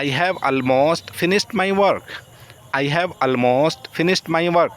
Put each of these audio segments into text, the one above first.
I have almost finished my work. I have almost finished my work.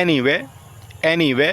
anyway. anyway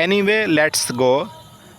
anyway let's go.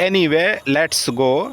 anyway let's go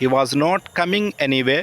he was not coming anyway.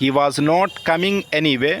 he was not coming anyway.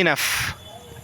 enough.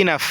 enough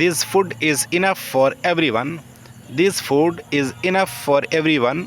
this food is enough for everyone. this food is enough for everyone.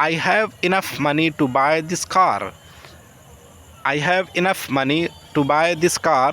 I have enough money to buy this car. I have enough money to buy this car.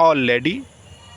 already.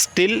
still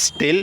still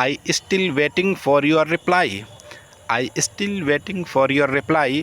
I still waiting for your reply. I still waiting for your reply.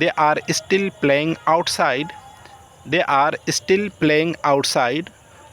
They are still playing outside. They are still playing outside.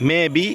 Maybe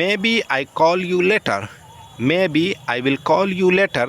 Maybe I call you later. Maybe I will call you later.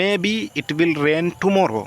Maybe it will rain tomorrow.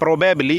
probably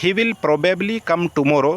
he will probably come tomorrow.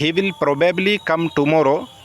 he will probably come tomorrow.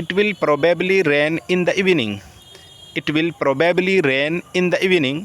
it will probably rain in the evening. it will probably rain in the evening.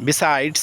besides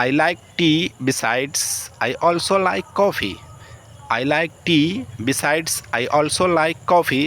I like tea besides I also like coffee. I like tea besides I also like coffee.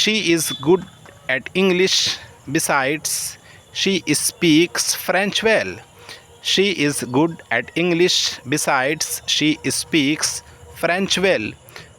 She is good at English besides she speaks French well. She is good at English besides she speaks French well.